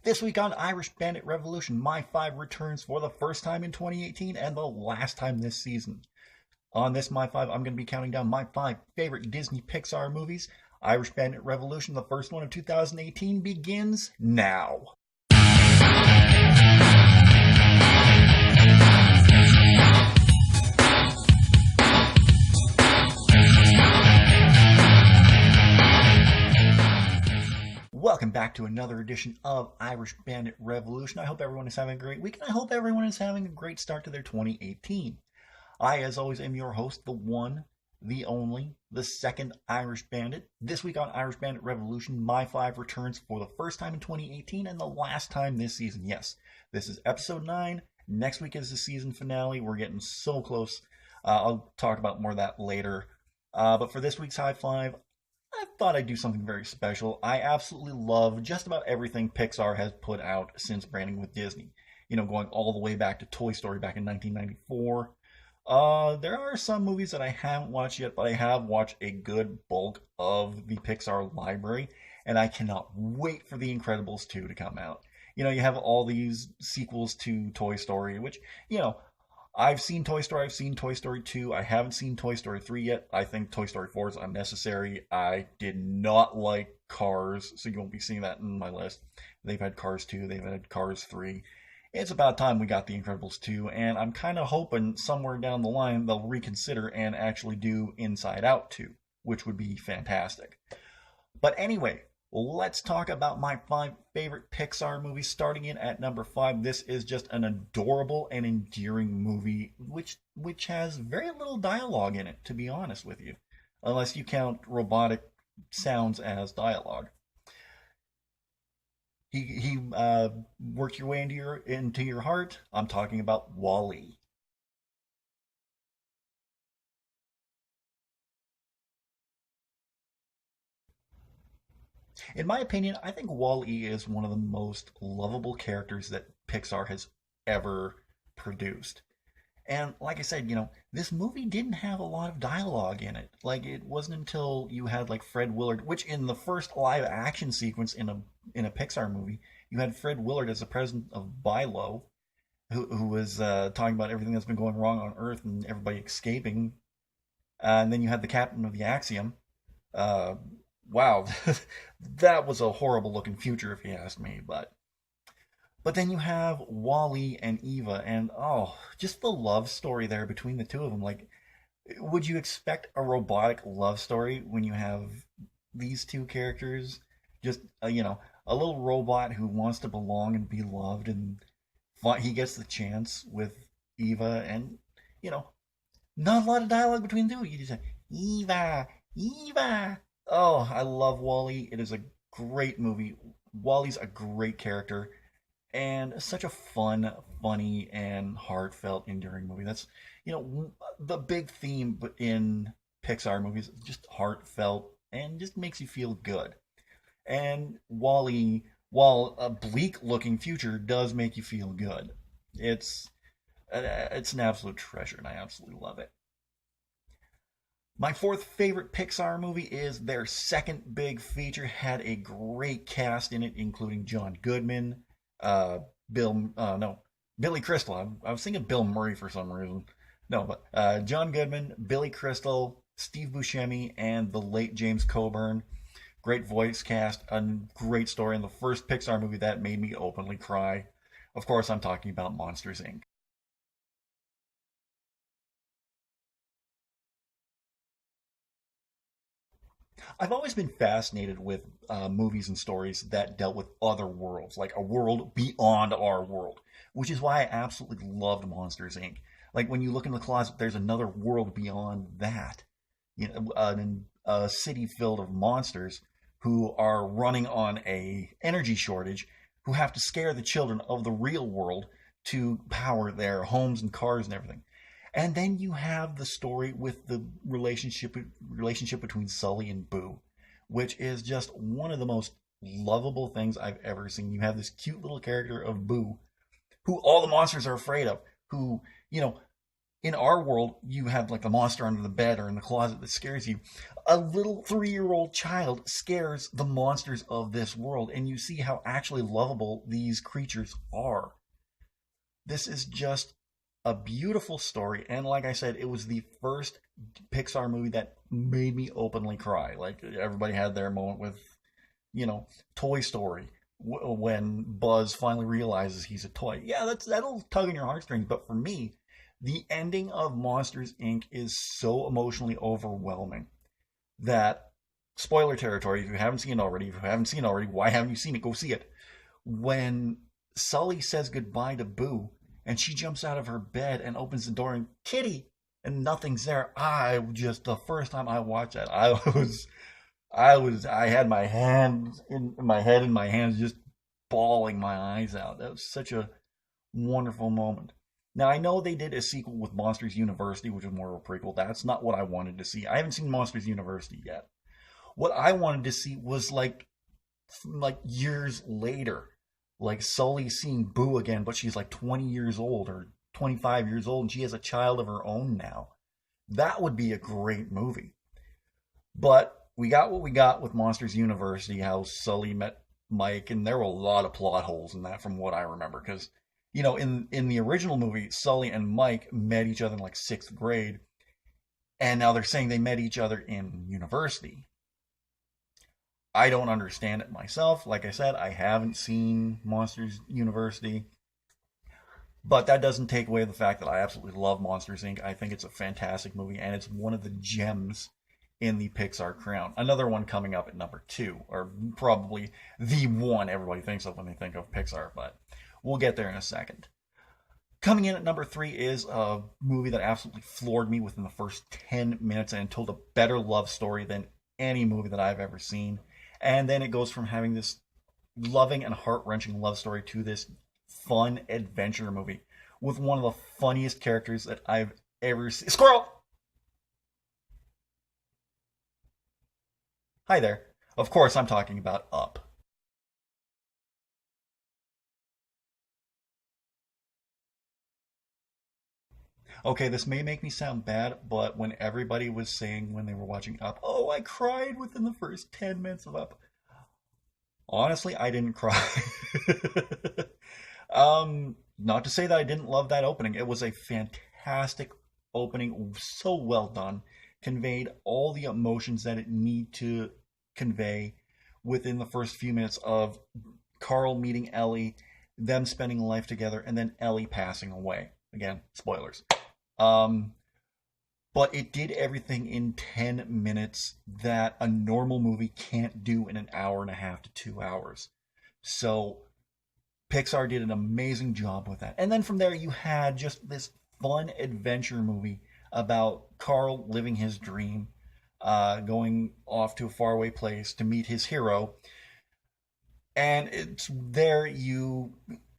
This week on Irish Bandit Revolution, my 5 returns for the first time in 2018 and the last time this season. On this My 5, I'm going to be counting down my 5 favorite Disney Pixar movies. Irish Bandit Revolution, the first one of 2018, begins now. Welcome back to another edition of Irish Bandit Revolution. I hope everyone is having a great week, and I hope everyone is having a great start to their 2018. I, as always, am your host, the one, the only, the second Irish Bandit. This week on Irish Bandit Revolution, my 5 returns for the first time in 2018 and the last time this season. Yes, this is episode 9. Next week is the season finale. We're getting so close. I'll talk about more of that later. But for this week's High 5, I thought I'd do something very special. I absolutely love just about everything Pixar has put out since branding with Disney. You know, going all the way back to Toy Story back in 1994. There are some movies that I haven't watched yet, but I have watched a good bulk of the Pixar library, and I cannot wait for The Incredibles 2 to come out. You know, you have all these sequels to Toy Story, which, you know, I've seen Toy Story, I've seen Toy Story 2, I haven't seen Toy Story 3 yet. I think Toy Story 4 is unnecessary. I did not like Cars, so you won't be seeing that in my list. They've had Cars 2, they've had Cars 3. It's about time we got The Incredibles 2, and I'm kind of hoping somewhere down the line they'll reconsider and actually do Inside Out 2, which would be fantastic. But anyway, let's talk about my 5 favorite Pixar movies. Starting in at number 5, this is just an adorable and endearing movie, which has very little dialogue in it, to be honest with you, unless you count robotic sounds as dialogue. He worked your way into your heart. I'm talking about Wal-E. In my opinion, I think Wall-E is one of the most lovable characters that Pixar has ever produced. And like I said, you know, this movie didn't have a lot of dialogue in it. Like, it wasn't until you had like Fred Willard, which in the first live action sequence in a Pixar movie, you had Fred Willard as the president of Bilo, who was talking about everything that's been going wrong on Earth and everybody escaping. And then you had the captain of the Axiom. Uh, wow, that was a horrible looking future if you ask me. But then you have Wally and Eva, and oh, just the love story there between the two of them. Like, would you expect a robotic love story when you have these two characters? Just you know, a little robot who wants to belong and be loved, and he gets the chance with Eva, and you know, not a lot of dialogue between the two. You just say Eva, Eva. Oh, I love Wally. It is a great movie. Wally's a great character and such a fun, funny, and heartfelt, enduring movie. That's, you know, the big theme in Pixar movies, just heartfelt and just makes you feel good. And Wally, while a bleak looking future, does make you feel good. It's an absolute treasure, and I absolutely love it. My 4th favorite Pixar movie is their second big feature. Had a great cast in it, including John Goodman, uh, Billy Crystal. I was thinking Bill Murray for some reason. No, but John Goodman, Billy Crystal, Steve Buscemi, and the late James Coburn. Great voice cast, a great story, and the first Pixar movie that made me openly cry. Of course, I'm talking about Monsters, Inc. I've always been fascinated with movies and stories that dealt with other worlds, like a world beyond our world, which is why I absolutely loved Monsters Inc. Like when you look in the closet, there's another world beyond that. You know, a city filled of monsters who are running on a energy shortage, who have to scare the children of the real world to power their homes and cars and everything. And then you have the story with the relationship between Sully and Boo, which is just one of the most lovable things I've ever seen. You have this cute little character of Boo, who all the monsters are afraid of, who, you know, In our world, you have like the monster under the bed or in the closet that scares you. A little 3-year-old child scares the monsters of this world, and you see how actually lovable these creatures are. This is just a beautiful story, and like I said, it was the first Pixar movie that made me openly cry. Like everybody had their moment with, Toy Story when Buzz finally realizes he's a toy. Yeah, that'll tug on your heartstrings. But for me, the ending of Monsters Inc. is so emotionally overwhelming that, spoiler territory, if you haven't seen it already, why haven't you seen it? Go see it. When Sully says goodbye to Boo and she jumps out of her bed and opens the door and Kitty, and nothing's there. The first time I watched that, I had my hands in my head and my hands just bawling my eyes out. That was such a wonderful moment. Now I know they did a sequel with Monsters University, which is more of a prequel. That's not what I wanted to see. I haven't seen Monsters University yet. What I wanted to see was like years later, like Sully seeing Boo again, but she's like 20 years old or 25 years old, and she has a child of her own now. That would be a great movie. But we got what we got with Monsters University, how Sully met Mike, and there were a lot of plot holes in that from what I remember. Because, in the original movie, Sully and Mike met each other in like sixth grade, and now they're saying they met each other in university. I don't understand it myself. Like I said, I haven't seen Monsters University. But that doesn't take away the fact that I absolutely love Monsters Inc. I think it's a fantastic movie, and it's one of the gems in the Pixar crown. Another one coming up at number 2, or probably the one everybody thinks of when they think of Pixar, but we'll get there in a second. Coming in at number 3 is a movie that absolutely floored me within the first 10 minutes and told a better love story than any movie that I've ever seen. And then it goes from having this loving and heart-wrenching love story to this fun adventure movie with one of the funniest characters that I've ever seen. Squirrel! Hi there. Of course, I'm talking about Up. Okay, this may make me sound bad, but when everybody was saying when they were watching Up, oh, I cried within the first 10 minutes of Up. Honestly, I didn't cry. Not to say that I didn't love that opening. It was a fantastic opening, so well done. Conveyed all the emotions that it need to convey within the first few minutes of Carl meeting Ellie, them spending life together, and then Ellie passing away. Again, spoilers. Um, but it did everything in 10 minutes that a normal movie can't do in an hour and a half to 2 hours. So Pixar did an amazing job with that. And then from there, you had just this fun adventure movie about Carl living his dream, going off to a faraway place to meet his hero. And it's there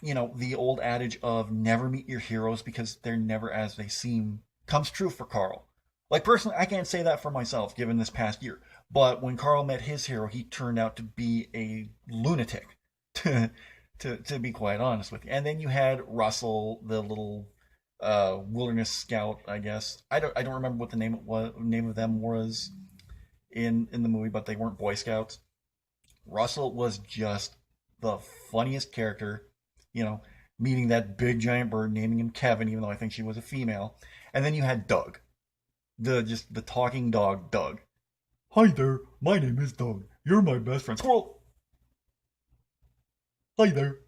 the old adage of never meet your heroes because they're never as they seem comes true for Carl. Like personally, I can't say that for myself given this past year. But when Carl met his hero, he turned out to be a lunatic, to be quite honest with you. And then you had Russell, the little wilderness scout, I guess. I don't remember what the name of them was in the movie, but they weren't Boy Scouts. Russell was just the funniest character, meeting that big giant bird, naming him Kevin, even though I think she was a female. And then you had Doug, the talking dog, Doug. Hi there, my name is Doug. You're my best friend. Squirrel. Hi there.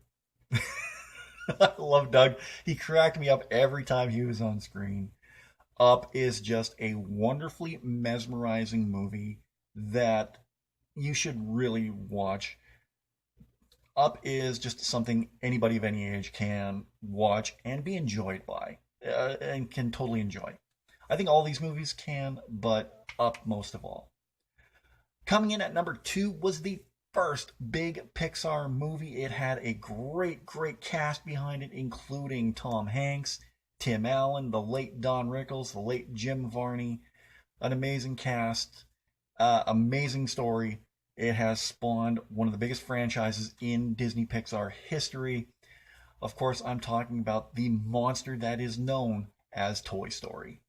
I love Doug. He cracked me up every time he was on screen. Up is just a wonderfully mesmerizing movie that you should really watch. Up is just something anybody of any age can watch and be enjoyed by, and can totally enjoy. I think all these movies can, but Up most of all. Coming in at number 2 was the first big Pixar movie. It had a great, great cast behind it, including Tom Hanks, Tim Allen, the late Don Rickles, the late Jim Varney. An amazing cast, amazing story. It has spawned one of the biggest franchises in Disney Pixar history. Of course, I'm talking about the monster that is known as Toy Story.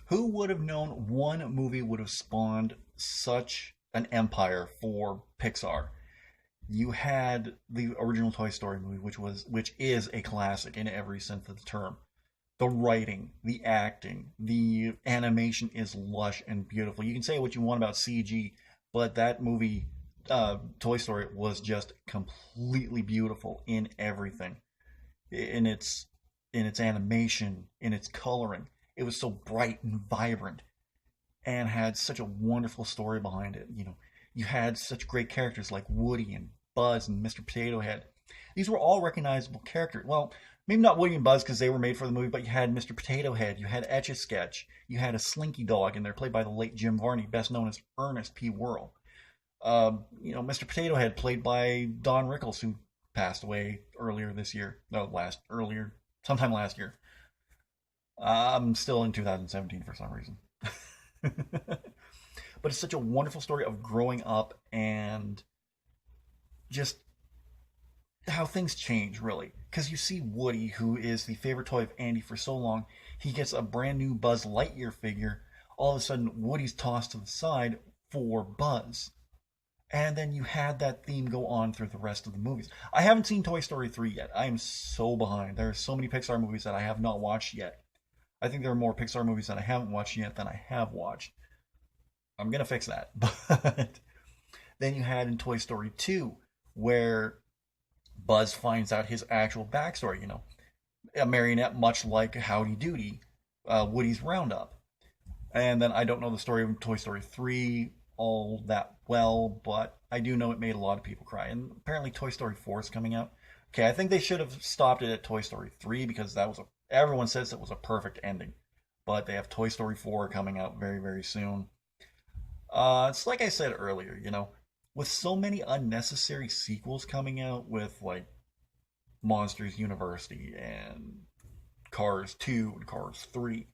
Who would have known one movie would have spawned such an empire for Pixar? You had the original Toy Story movie, which is a classic in every sense of the term. The writing, the acting, the animation is lush and beautiful. You can say what you want about CG, but that movie, Toy Story, was just completely beautiful in everything, in its animation, in its coloring. It was so bright and vibrant, and had such a wonderful story behind it. You had such great characters like Woody and Buzz and Mr. Potato Head. These were all recognizable characters. Well, maybe not Woody and Buzz because they were made for the movie, but you had Mr. Potato Head, you had Etch a Sketch, you had a Slinky Dog in there, played by the late Jim Varney, best known as Ernest P. Worrell. Mr. Potato Head, played by Don Rickles, who passed away earlier this year. No, sometime last year. I'm still in 2017 for some reason. But it's such a wonderful story of growing up and just how things change, really. Because you see Woody, who is the favorite toy of Andy for so long, he gets a brand new Buzz Lightyear figure. All of a sudden, Woody's tossed to the side for Buzz. And then you had that theme go on through the rest of the movies. I haven't seen Toy Story 3 yet. I am so behind. There are so many Pixar movies that I have not watched yet. I think there are more Pixar movies that I haven't watched yet than I have watched. I'm going to fix that. But then you had in Toy Story 2, where Buzz finds out his actual backstory, a marionette much like Howdy Doody, Woody's Roundup. And then I don't know the story of Toy Story 3 all that well, but I do know it made a lot of people cry. And apparently Toy Story 4 is coming out. Okay, I think they should have stopped it at Toy Story 3 because everyone says it was a perfect ending. But they have Toy Story 4 coming out very, very soon. It's like I said earlier, with so many unnecessary sequels coming out with like Monsters University and Cars 2 and Cars 3,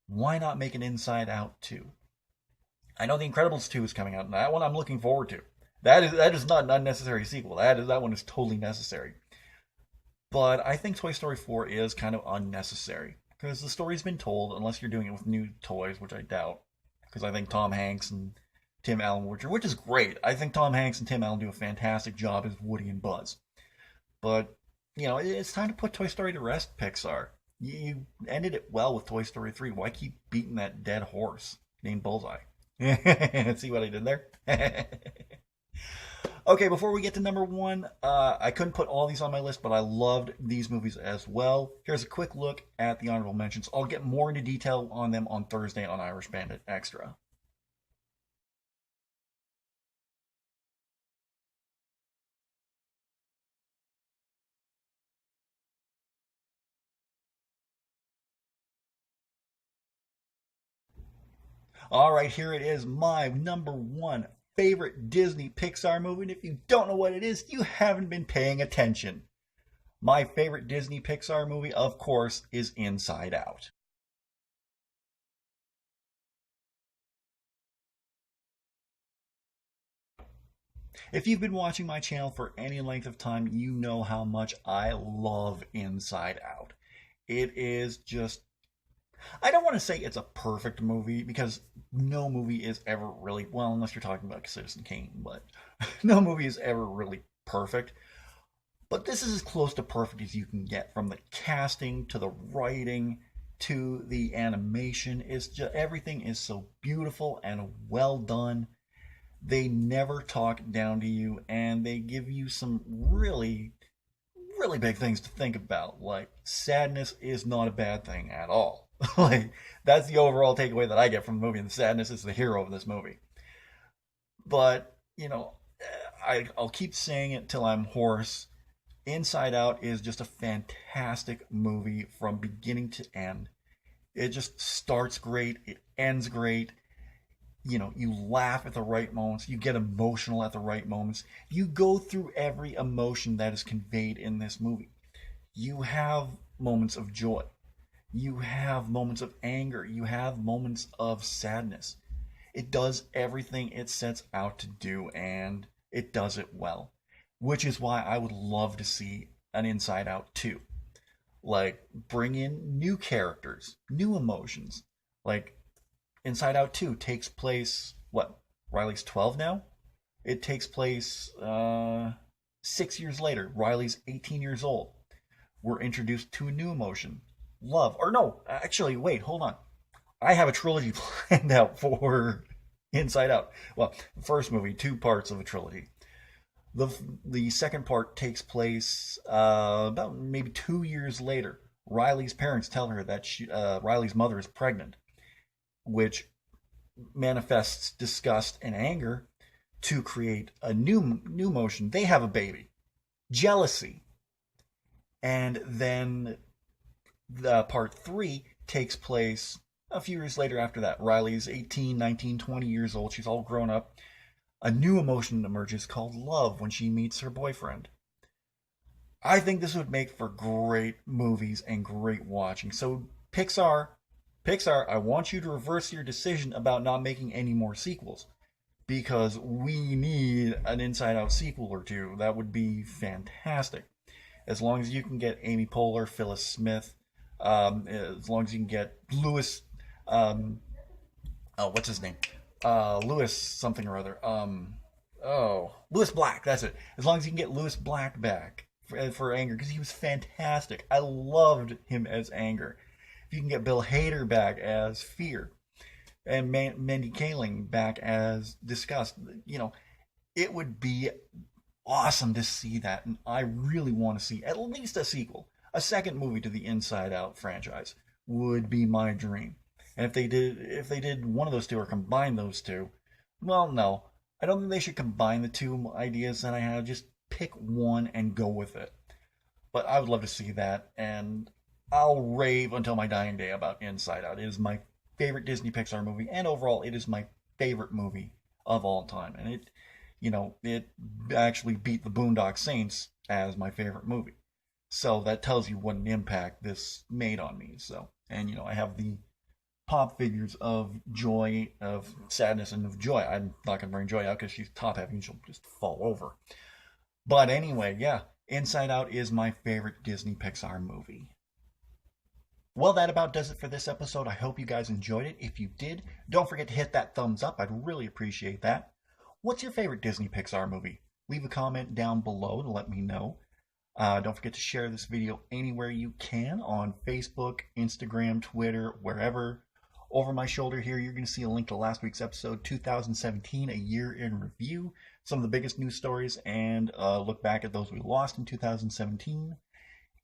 why not make an Inside Out 2? I know The Incredibles 2 is coming out, and that one I'm looking forward to. That is not an unnecessary sequel. That one is totally necessary. But I think Toy Story 4 is kind of unnecessary because the story's been told, unless you're doing it with new toys, which I doubt. Because I think Tom Hanks and Tim Allen, which is great. I think Tom Hanks and Tim Allen do a fantastic job as Woody and Buzz. But, it's time to put Toy Story to rest, Pixar. You ended it well with Toy Story 3. Why keep beating that dead horse named Bullseye? See what I did there? Okay, before we get to number one, I couldn't put all these on my list, but I loved these movies as well. Here's a quick look at the honorable mentions. I'll get more into detail on them on Thursday on Irish Bandit Extra. All right, here it is, my number one favorite Disney Pixar movie. And if you don't know what it is, you haven't been paying attention. My favorite Disney Pixar movie, of course, is Inside Out. If you've been watching my channel for any length of time, you know how much I love Inside Out. It is just, I don't want to say it's a perfect movie because no movie is ever really, well, unless you're talking about Citizen Kane, but no movie is ever really perfect. But this is as close to perfect as you can get, from the casting to the writing to the animation. It's just, everything is so beautiful and well done. They never talk down to you, and they give you some really, really big things to think about. Like, sadness is not a bad thing at all. Like, that's the overall takeaway that I get from the movie, and sadness is the hero of this movie. But, I'll keep saying it till I'm hoarse. Inside Out is just a fantastic movie from beginning to end. It just starts great, it ends great. You laugh at the right moments, you get emotional at the right moments. You go through every emotion that is conveyed in this movie. You have moments of joy. You have moments of anger. You have moments of sadness. It does everything it sets out to do, and it does it well, which is why I would love to see an Inside Out 2. Like, bring in new characters, new emotions. Like, Inside Out 2 takes place, what? Riley's 12 now? It takes place 6 years later. Riley's 18 years old. We're introduced to a new emotion, love. Or no, actually, wait, hold on. I have a trilogy planned out for Inside Out. Well, the first movie, 2 parts of a trilogy. The second part takes place about maybe 2 years later. Riley's parents tell her that Riley's mother is pregnant, which manifests disgust and anger to create a new emotion. They have a baby, jealousy, and then the part 3 takes place a few years later after that. Riley's 18, 19, 20 years old. She's all grown up. A new emotion emerges called love when she meets her boyfriend. I think this would make for great movies and great watching. So Pixar, I want you to reverse your decision about not making any more sequels, because we need an Inside Out sequel or two. That would be fantastic. As long as you can get Amy Poehler, Phyllis Smith, as long as you can get Lewis, what's his name? Lewis something or other. Lewis Black, that's it. As long as you can get Lewis Black back for Anger, because he was fantastic. I loved him as Anger. If you can get Bill Hader back as Fear, and Mindy Kaling back as Disgust, it would be awesome to see that, and I really want to see at least a sequel. A second movie to the Inside Out franchise would be my dream. And if they did one of those two or combine those two, well, no. I don't think they should combine the two ideas that I have. Just pick one and go with it. But I would love to see that, and I'll rave until my dying day about Inside Out. It is my favorite Disney Pixar movie, and overall, it is my favorite movie of all time. And it actually beat The Boondock Saints as my favorite movie. So that tells you what an impact this made on me. So, and I have the pop figures of joy, of sadness, and of joy. I'm not going to bring Joy out because she's top heavy and she'll just fall over. But anyway, yeah, Inside Out is my favorite Disney Pixar movie. Well, that about does it for this episode. I hope you guys enjoyed it. If you did, don't forget to hit that thumbs up. I'd really appreciate that. What's your favorite Disney Pixar movie? Leave a comment down below to let me know. Don't forget to share this video anywhere you can on Facebook, Instagram, Twitter, wherever. Over my shoulder here, you're going to see a link to last week's episode, 2017, A Year in Review, some of the biggest news stories, and look back at those we lost in 2017.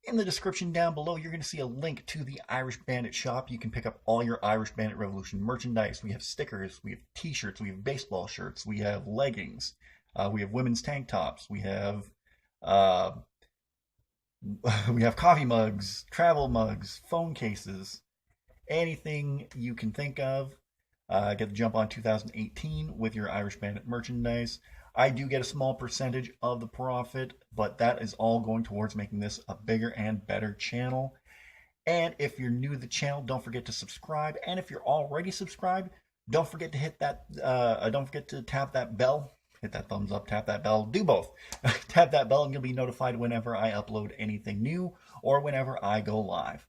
In the description down below, you're going to see a link to the Irish Bandit shop. You can pick up all your Irish Bandit Revolution merchandise. We have stickers, we have t-shirts, we have baseball shirts, we have leggings, we have women's tank tops, we have coffee mugs, travel mugs, phone cases, anything you can think of. Get the jump on 2018 with your Irish Bandit merchandise. I do get a small percentage of the profit, but that is all going towards making this a bigger and better channel. And if you're new to the channel, don't forget to subscribe. And if you're already subscribed, don't forget to hit that. Don't forget to tap that bell. Hit that thumbs up, tap that bell. Do both. Tap that bell, and you'll be notified whenever I upload anything new or whenever I go live.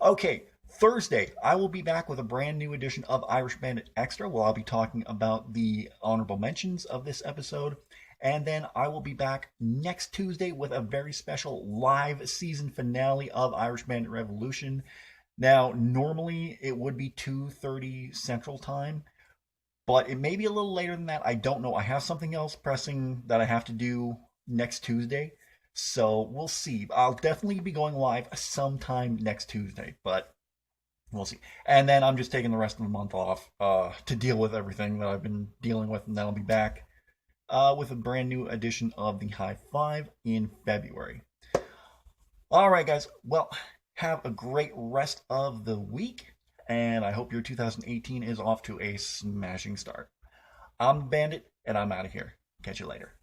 Okay. Thursday, I will be back with a brand new edition of Irish Bandit Extra, where I'll be talking about the honorable mentions of this episode. And then I will be back next Tuesday with a very special live season finale of Irish Bandit Revolution. Now, normally it would be 2:30 Central Time, but it may be a little later than that. I don't know. I have something else pressing that I have to do next Tuesday. So we'll see. I'll definitely be going live sometime next Tuesday, but we'll see. And then I'm just taking the rest of the month off to deal with everything that I've been dealing with. And then I'll be back with a brand new edition of the High Five in February. All right, guys. Well, have a great rest of the week. And I hope your 2018 is off to a smashing start. I'm Bandit, and I'm out of here. Catch you later.